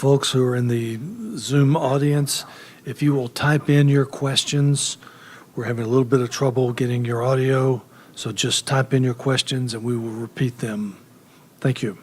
folks who are in the Zoom audience, if you will type in your questions. We're having a little bit of trouble getting your audio, so just type in your questions and we will repeat them. Thank you.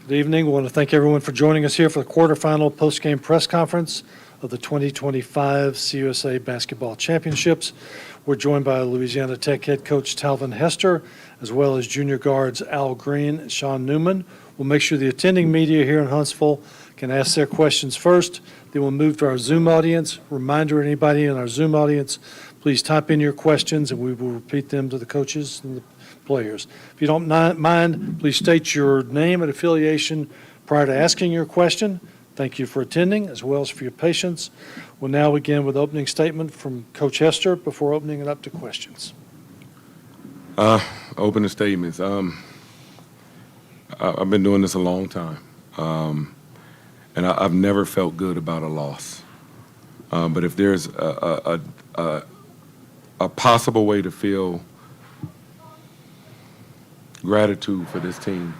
Good evening. We want to thank everyone for joining us here for the quarterfinal post-game press conference of the 2025 CUSA Basketball Championships. We're joined by Louisiana Tech head coach Talvin Hester, as well as junior guards Al Green and Sean Newman. We'll make sure the attending media here in Huntsville can ask their questions first. Then we'll move to our Zoom audience. Reminder, anybody in our Zoom audience, please type in your questions and we will repeat them to the coaches and the players. If you don't mind, please state your name and affiliation prior to asking your question. Thank you for attending as well as for your patience. We'll now begin with opening statement from Coach Hester before opening it up to questions. Opening statements. I've been doing this a long time, and I've never felt good about a loss. But if there's a possible way to feel gratitude for this team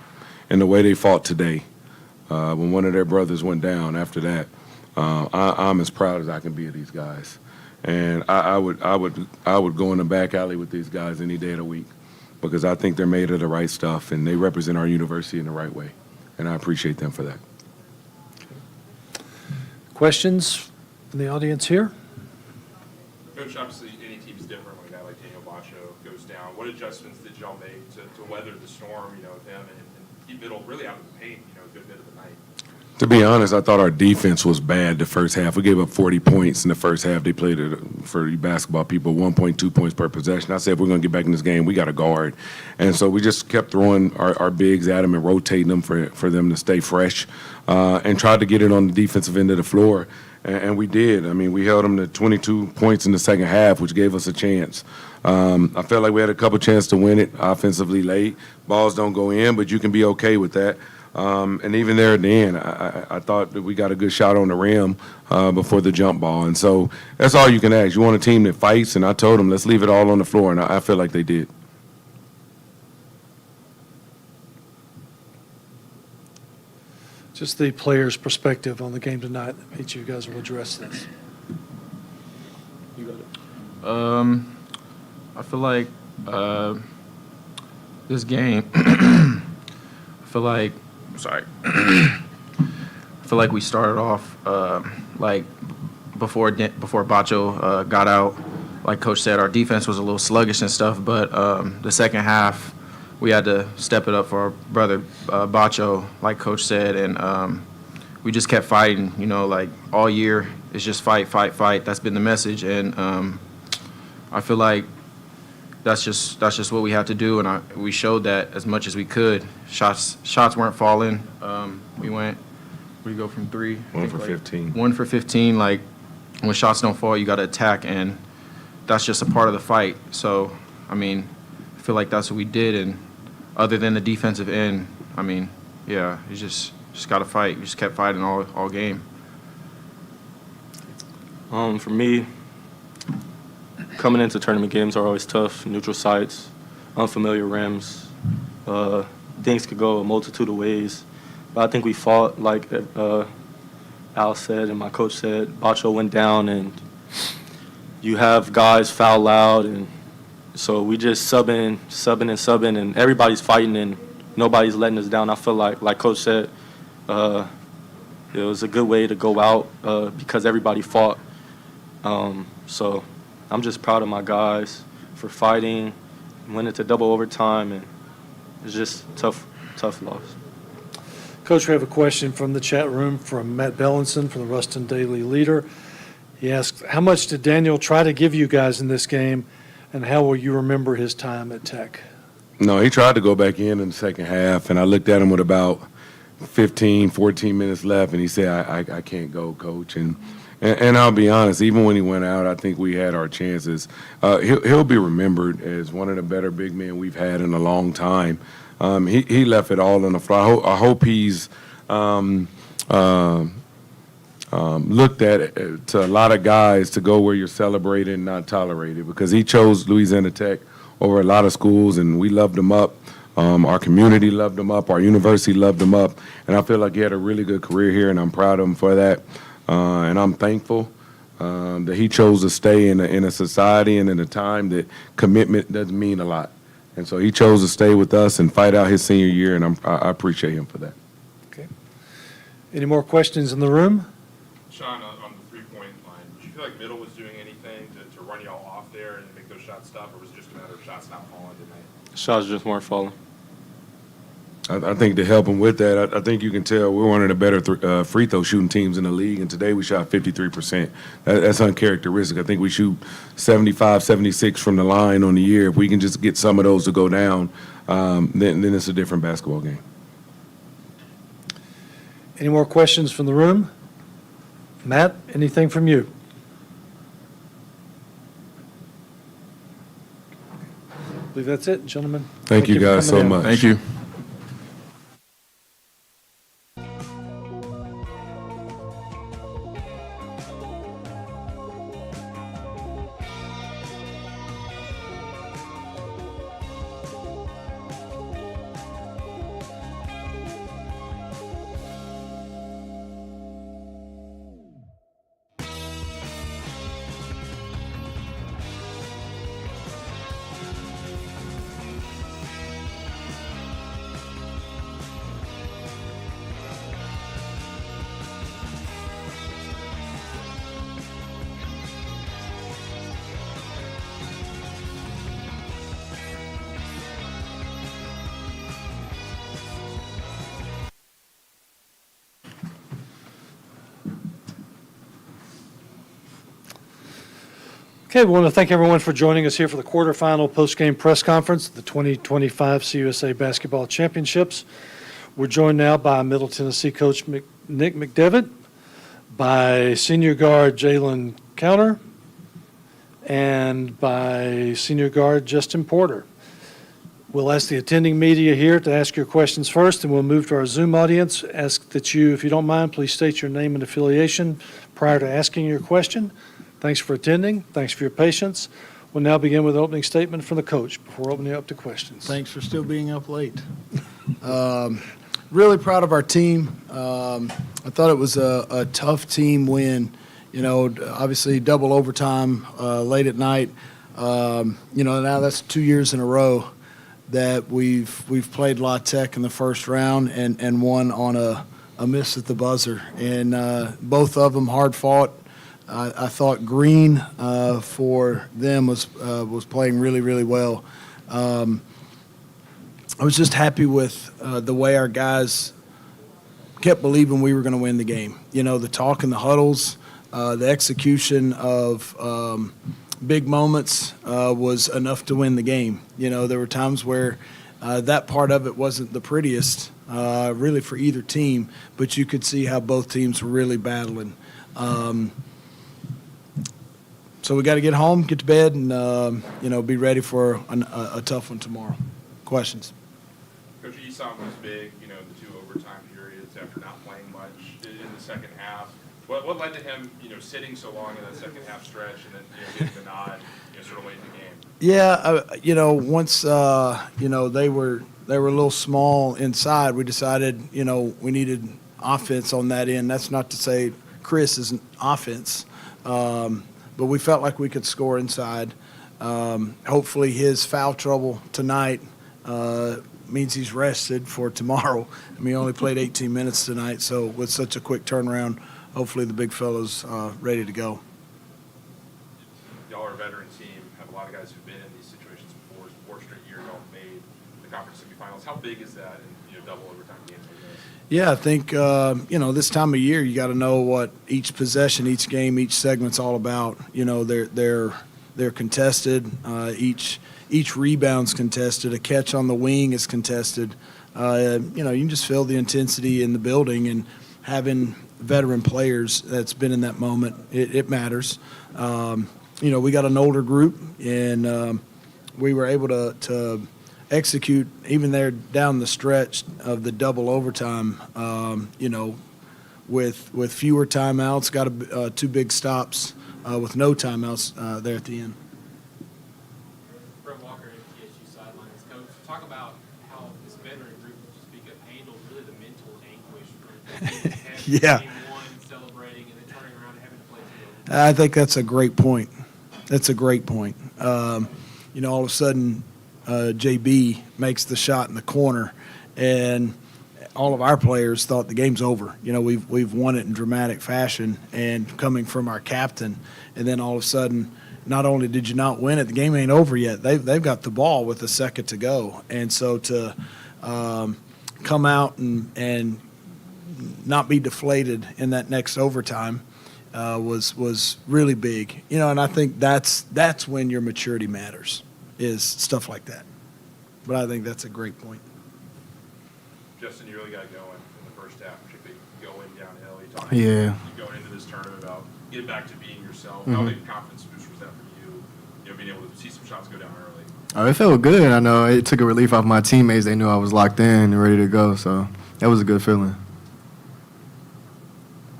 and the way they fought today, when one of their brothers went down after that, I'm as proud as I can be of these guys. And I would go in the back alley with these guys any day of the week because I think they're made of the right stuff and they represent our university in the right way. And I appreciate them for that. Questions from the audience here? Coach, obviously any team's different when a guy like Daniel Bacho goes down. What adjustments did y'all make to weather the storm, with him and keep Middle really out of the paint, a good bit of the night? To be honest, I thought our defense was bad the first half. We gave up 40 points in the first half. They played it, for you basketball people, 1.2 points per possession. I said, if we're going to get back in this game, we got to guard. And so we just kept throwing our bigs at them and rotating them for them to stay fresh, and tried to get it on the defensive end of the floor. And we did. I mean, we held them to 22 points in the second half, which gave us a chance. I felt like we had a couple chances to win it offensively late. Balls don't go in, but you can be okay with that. And even there at the end, I thought that we got a good shot on the rim before the jump ball. And so that's all you can ask. You want a team that fights, and I told them, let's leave it all on the floor, and I feel like they did. Just the players' perspective on the game tonight. Each of you guys will address this. You got it. I feel like this game. I feel like we started off like before Bacho got out. Like Coach said, our defense was a little sluggish and stuff, but the second half we had to step it up for our brother Bacho, like Coach said, and we just kept fighting. You know, like all year it's just fight, fight, fight. That's been the message, and I feel like that's just what we had to do, and we showed that as much as we could. Shots weren't falling. We went. Where do you go from three? 1 for 15. 1 for 15. Like when shots don't fall, you got to attack, and that's just a part of the fight. So I mean, I feel like that's what we did, and other than the defensive end, I mean, yeah, you just got to fight. We just kept fighting all game. For me, coming into tournament games are always tough. Neutral sites, unfamiliar rims. Things could go a multitude of ways. But I think we fought, like Al said and my coach said. Bacho went down, and you have guys foul out, and so we just subbing, and everybody's fighting, and nobody's letting us down. I feel like Coach said, it was a good way to go out because everybody fought. So I'm just proud of my guys for fighting, went into double overtime, and it's just tough loss. Coach, we have a question from the chat room from Matt Bellinson from the Ruston Daily Leader. He asks, how much did Daniel try to give you guys in this game, and how will you remember his time at Tech? No, he tried to go back in the second half, and I looked at him with about 15, 14 minutes left, and he said, I can't go, Coach. And I'll be honest, even when he went out, I think we had our chances. He'll be remembered as one of the better big men we've had in a long time. He left it all on the floor. I hope he's looked at to a lot of guys to go where you're celebrated and not tolerated, because he chose Louisiana Tech over a lot of schools, and we loved him up. Our community loved him up. Our university loved him up. And I feel like he had a really good career here, and I'm proud of him for that. And I'm thankful that he chose to stay in a society and in a time that commitment doesn't mean a lot. And so he chose to stay with us and fight out his senior year, and I appreciate him for that. Okay. Any more questions in the room? Sean, on the three-point line, did you feel like Middle was doing anything to run y'all off there and make those shots stop, or was it just a matter of shots not falling tonight? Shots just weren't falling. I think to help him with that, I think you can tell we're one of the better free throw shooting teams in the league, and today we shot 53%. That's uncharacteristic. I think we shoot 75, 76 from the line on the year. If we can just get some of those to go down, then it's a different basketball game. Any more questions from the room? Matt, anything from you? I believe that's it, gentlemen. Thank you for guys coming so in. much. Thank you. Okay, we want to thank everyone for joining us here for the quarterfinal post-game press conference of the 2025 CUSA Basketball Championships. We're joined now by Middle Tennessee coach Nick McDevitt, by senior guard Jalen Counter, and by senior guard Justin Porter. We'll ask the attending media here to ask your questions first, and we'll move to our Zoom audience. Ask that you, if you don't mind, please state your name and affiliation prior to asking your question. Thanks for attending. Thanks for your patience. We'll now begin with an opening statement from the coach before opening up to questions. Thanks for still being up late. Really proud of our team. I thought it was a tough team win. You know, obviously double overtime late at night. You know, now that's 2 years in a row that we've played La Tech in the first round and won on a miss at the buzzer. And both of them hard fought. I thought Green for them was playing really, really well. I was just happy with the way our guys kept believing we were going to win the game. You know, the talk in the huddles, the execution of big moments was enough to win the game. You know, there were times where that part of it wasn't the prettiest, really, for either team, but you could see how both teams were really battling. So we got to get home, get to bed, and, you know, be ready for a tough one tomorrow. Questions? Coach, Esom was big, you know, the 2 overtime periods after not playing much in the second half. What led to him, you know, sitting so long in that second half stretch and then, you know, getting the nod, you know, sort of late in the game? Yeah, you know, once you know they were a little small inside, we decided, you know, we needed offense on that end. That's not to say Chris isn't offense, but we felt like we could score inside. Hopefully, his foul trouble tonight means he's rested for tomorrow. I mean, he only played 18 minutes tonight, so with such a quick turnaround, hopefully the big fella's ready to go. Y'all are a veteran team, have a lot of guys who've been in these situations before. It's the 4th straight year y'all made the conference semifinals. How big is that in, you know, double overtime games like this? Yeah, I think, you know, this time of year you got to know what each possession, each game, each segment's all about. You know, they're contested. Each rebound's contested. A catch on the wing is contested. You know, you can just feel the intensity in the building, and having veteran players that's been in that moment, it matters. You know, we got an older group, and we were able to execute even there down the stretch of the double overtime, you know, with fewer timeouts, got 2 big stops with no timeouts there at the end. Talk about how this veteran group, to speak of, handled really the mental anguish from Yeah. game one, celebrating, and then turning around and having to play 2 I think that's a great point. That's a great point. You know, all of a sudden, JB makes the shot in the corner, and all of our players thought the game's over. You know, we've won it in dramatic fashion, and coming from our captain, and then all of a sudden, not only did you not win it, the game ain't over yet. They've got the ball with a second to go, and so to come out and not be deflated in that next overtime was really big. You know, and I think that's when your maturity matters, is stuff like that. But I think that's a great point. Justin, you really got going in the first half, particularly going downhill. You talked going into this tournament about getting back to being yourself. How big a confidence boost was that for you? You know, being able to see some shots go down early. Oh, it felt good. I know it took a relief off my teammates. They knew I was locked in and ready to go, so that was a good feeling.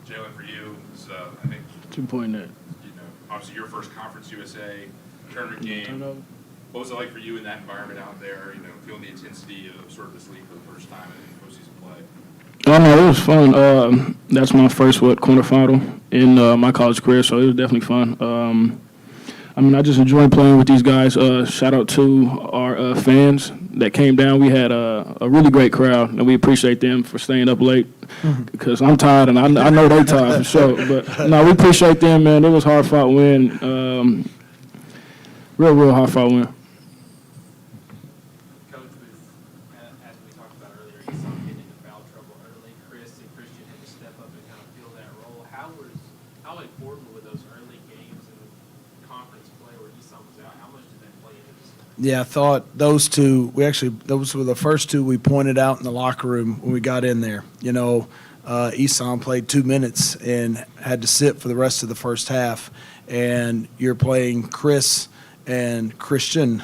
Jalen, for you, this, I think, 2-point net. you know, obviously your first Conference USA tournament game. What was it like for you in that environment out there, you know, feeling the intensity of sort of this league for the first time in postseason play? Oh, no, it was fun. That's my first, quarterfinal in my college career, so it was definitely fun. I mean, I just enjoyed playing with these guys. Shout out to our fans that came down. We had a really great crowd, and we appreciate them for staying up late because I'm tired, and I know they're tired for sure. But, no, we appreciate them, man. It was a hard-fought win. Real hard-fought win. Coach, as we talked about earlier, you saw him getting into foul trouble early. Chris and Christian had to step up and kind of fill that role. How important were those early games in conference play Yeah, I thought those two, those were the first two we pointed out in the locker room when we got in there. You know, Eson played 2 minutes and had to sit for the rest of the first half. And you're playing Chris and Christian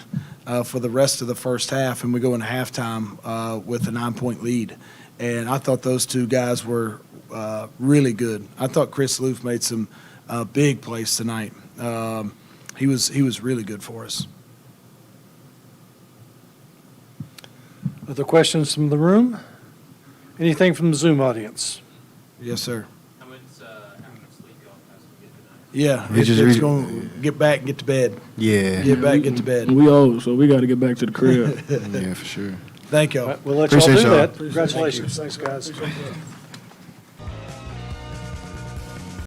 for the rest of the first half, and we go into halftime with a 9-point lead. And I thought those two guys were really good. I thought Chris Loof made some big plays tonight. He was really good for us. Other questions from the room? Anything from the Zoom audience? Yes, sir. How much sleep y'all possibly get tonight? Yeah, We just it's re- going to get back and get to bed. Yeah. Get back, get to bed. We old, so we got to get back to the crib. Yeah, for sure. Thank y'all. All right, we'll let y'all Appreciate do y'all. that. Congratulations. Thanks, guys.